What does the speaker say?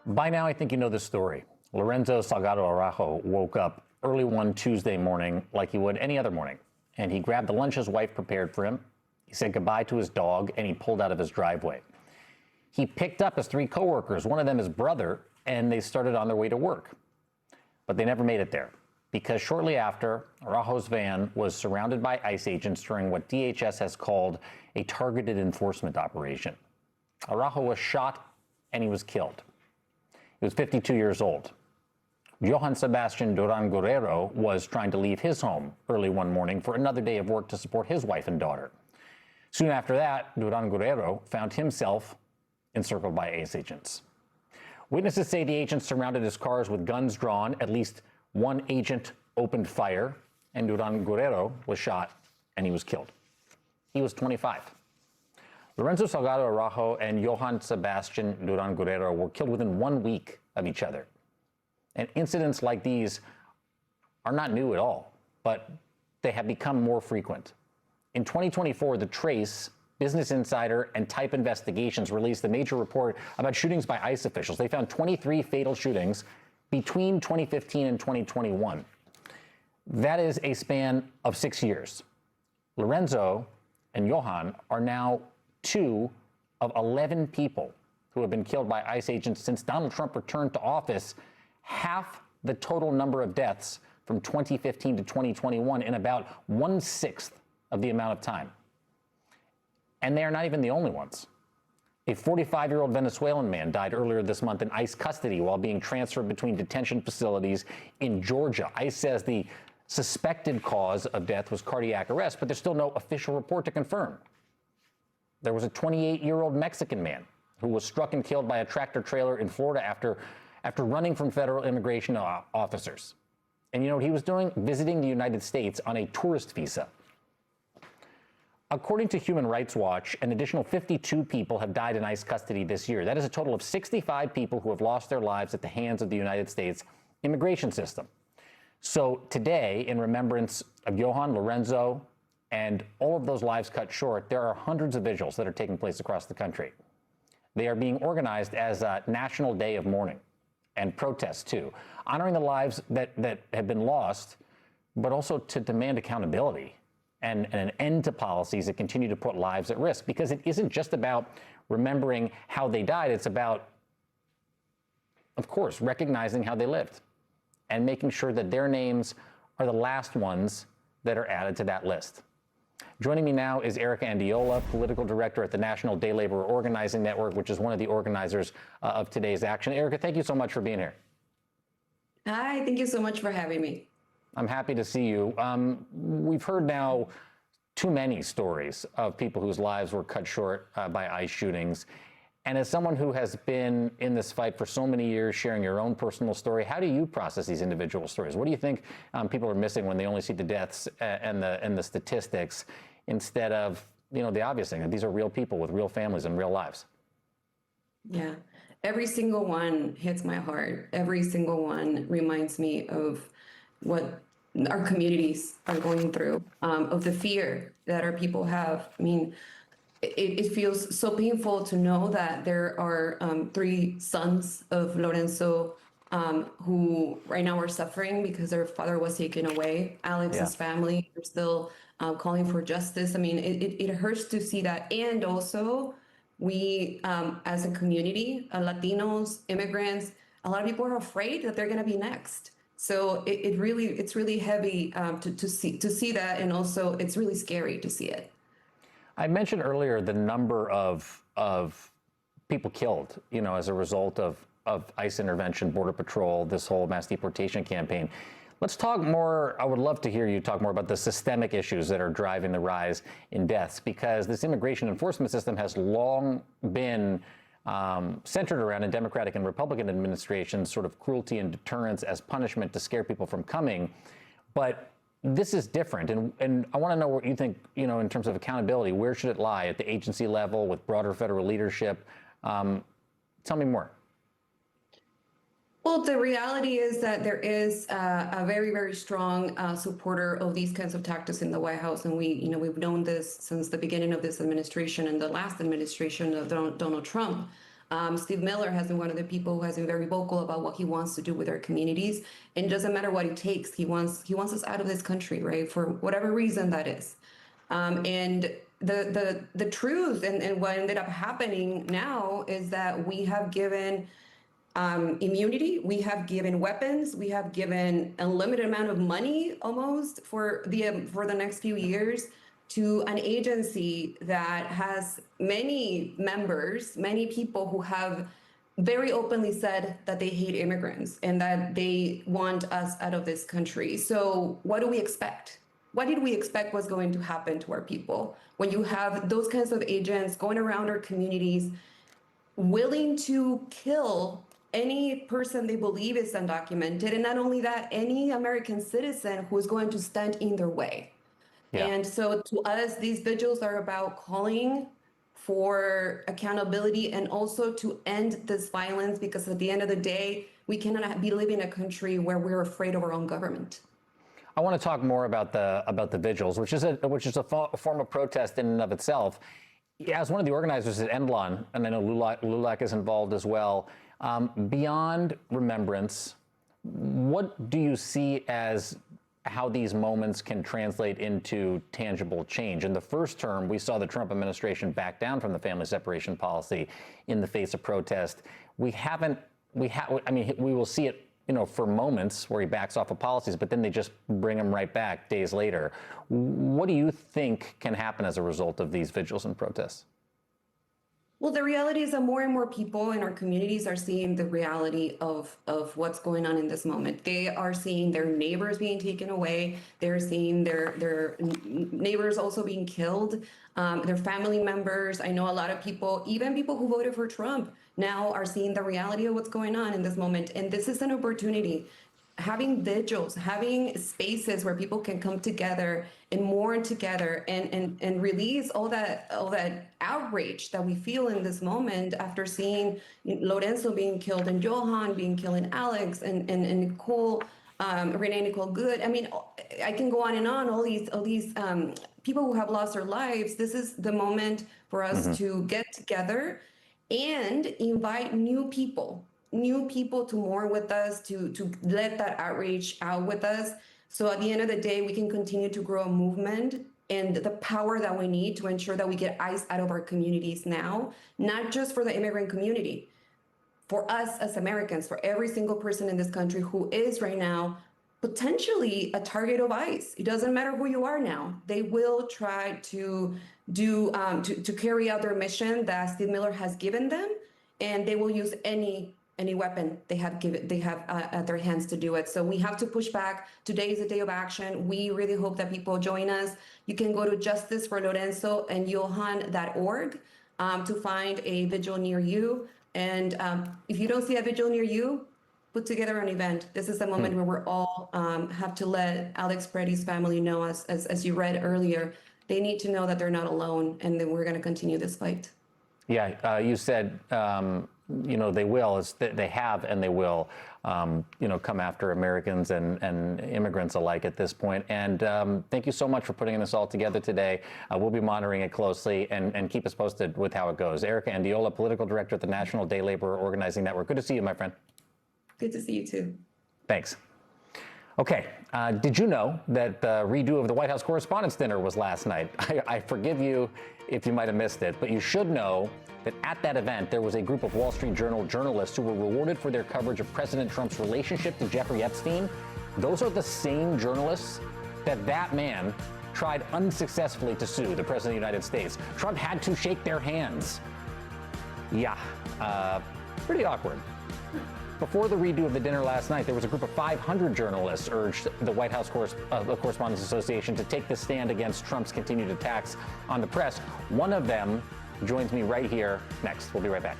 By now, I think you know the story. Lorenzo Salgado Araujo woke up early one Tuesday morning like he would any other morning, and he grabbed the lunch his wife prepared for him. He said goodbye to his dog, and he pulled out of his driveway. He picked up his three coworkers, one of them his brother, and they started on their way to work. But they never made it there, because shortly after, Araujo's van was surrounded by ICE agents during what DHS has called a targeted enforcement operation. Araujo was shot, and he was killed. He was 52 years old. Johann Sebastian Duran Guerrero was trying to leave his home early one morning for another day of work to support his wife and daughter. Soon after that, Duran Guerrero found himself encircled by ICE agents. Witnesses say the agents surrounded his cars with guns drawn. At least one agent opened fire, and Duran Guerrero was shot, and he was killed. He was 25. Lorenzo Salgado Araujo and Johann Sebastian Duran Guerrero were killed within 1 week of each other. And incidents like these are not new at all, but they have become more frequent. In 2024, The Trace, Business Insider, and Type Investigations released a major report about shootings by ICE officials. They found 23 fatal shootings between 2015 and 2021. That is a span of 6 years. Lorenzo and Johann are now 2 of 11 people who have been killed by ICE agents since Donald Trump returned to office, half the total number of deaths from 2015 to 2021 in about 1/6 of the amount of time. And they are not even the only ones. A 45-year-old Venezuelan man died earlier this month in ICE custody while being transferred between detention facilities in Georgia. ICE says the suspected cause of death was cardiac arrest, but there's still no official report to confirm. There was a 28-year-old Mexican man who was struck and killed by a tractor trailer in Florida after running from federal immigration officers. And you know what he was doing? Visiting the United States on a tourist visa. According to Human Rights Watch, an additional 52 people have died in ICE custody this year. That is a total of 65 people who have lost their lives at the hands of the United States immigration system. So today, in remembrance of Johann, Lorenzo, and all of those lives cut short, there are hundreds of vigils that are taking place across the country. They are being organized as a national day of mourning and protests, too, honoring the lives that have been lost, but also to demand accountability and an end to policies that continue to put lives at risk. Because it isn't just about remembering how they died. It's about, of course, recognizing how they lived and making sure that their names are the last ones that are added to that list. Joining me now is Erica Andiola, political director at the National Day Laborer Organizing Network, which is one of the organizers of today's action. Erica, thank you so much for being here. Hi, thank you so much for having me. I'm happy to see you. We've heard now too many stories of people whose lives were cut short by ICE shootings. And as someone who has been in this fight for so many years, sharing your own personal story, how do you process these individual stories? What do you think people are missing when they only see the deaths and the statistics instead of, you know, the obvious thing, that these are real people with real families and real lives? Yeah, every single one hits my heart. Every single one reminds me of what our communities are going through, of the fear that our people have. I mean, it feels so painful to know that there are 3 sons of Lorenzo who right now are suffering because their father was taken away. Alex's family are still calling for justice. I mean, it hurts to see that. And also, we as a community, Latinos, immigrants, a lot of people are afraid that they're going to be next. So it's really heavy to see that, and also it's really scary to see it. I mentioned earlier the number of people killed, you know, as a result of ICE intervention, Border Patrol, this whole mass deportation campaign. Let's talk more. I would love to hear you talk more about the systemic issues that are driving the rise in deaths, because this immigration enforcement system has long been centered around in Democratic and Republican administrations, sort of cruelty and deterrence as punishment to scare people from coming. But this is different, and I want to know what you think, you know, in terms of accountability. Where should it lie, at the agency level, with broader federal leadership? Tell me more. Well, the reality is that there is a very, very strong supporter of these kinds of tactics in the White House, and we've known this since the beginning of this administration and the last administration of Donald Trump. Steve Miller has been one of the people who has been very vocal about what he wants to do with our communities. And it doesn't matter what it takes. He wants us out of this country, right? For whatever reason that is. And the truth and what ended up happening now is that we have given immunity, we have given weapons, we have given a limited amount of money almost for the next few years to an agency that has many members, many people who have very openly said that they hate immigrants and that they want us out of this country. So what do we expect? What did we expect was going to happen to our people when you have those kinds of agents going around our communities, willing to kill any person they believe is undocumented, and not only that, any American citizen who is going to stand in their way. Yeah. And so to us, these vigils are about calling for accountability and also to end this violence, because at the end of the day, we cannot be living in a country where we're afraid of our own government. I want to talk more about the vigils, which is a form of protest in and of itself. As one of the organizers at Endlon, and I know LULAC is involved as well, beyond remembrance, what do you see as how these moments can translate into tangible change? In the first term, we saw the Trump administration back down from the family separation policy in the face of protest. We will see it, for moments where he backs off of policies, but then they just bring him right back days later. What do you think can happen as a result of these vigils and protests? Well, the reality is that more and more people in our communities are seeing the reality of what's going on in this moment. They are seeing their neighbors being taken away. They're seeing their neighbors also being killed, their family members. I know a lot of people, even people who voted for Trump, now are seeing the reality of what's going on in this moment. And this is an opportunity. Having vigils, having spaces where people can come together and mourn together and release all that outrage that we feel in this moment after seeing Lorenzo being killed and Johan being killed and Alex and Nicole, Renee Nicole Good. I mean, I can go on and on, all these people who have lost their lives. This is the moment for us to get together and invite new people to mourn with us, to let that outrage out with us. So at the end of the day, we can continue to grow a movement and the power that we need to ensure that we get ICE out of our communities now, not just for the immigrant community, for us as Americans, for every single person in this country who is right now potentially a target of ICE. It doesn't matter who you are now. They will try to carry out their mission that Steve Miller has given them, and they will use any weapon they have at their hands to do it. So we have to push back. Today is a day of action. We really hope that people join us. You can go to justiceforlorenzoandjohan.org to find a vigil near you. And if you don't see a vigil near you, put together an event. This is the moment where we're all have to let Alex Preddy's family know, as you read earlier, they need to know that they're not alone, and that we're going to continue this fight. Yeah, you said, they will, they have and they will, come after Americans and immigrants alike at this point. And thank you so much for putting this all together today. We'll be monitoring it closely and keep us posted with how it goes. Erica Andiola, Political Director at the National Day Laborer Organizing Network. Good to see you, my friend. Good to see you too. Thanks. Okay, did you know that the redo of the White House Correspondents' Dinner was last night? I forgive you if you might have missed it, but you should know that at that event, there was a group of Wall Street Journal journalists who were rewarded for their coverage of President Trump's relationship to Jeffrey Epstein. Those are the same journalists that man tried unsuccessfully to sue the President of the United States. Trump had to shake their hands. Yeah, pretty awkward. Before the redo of the dinner last night, there was a group of 500 journalists urged the White House Correspondents Association to take the stand against Trump's continued attacks on the press. One of them joins me right here next. We'll be right back.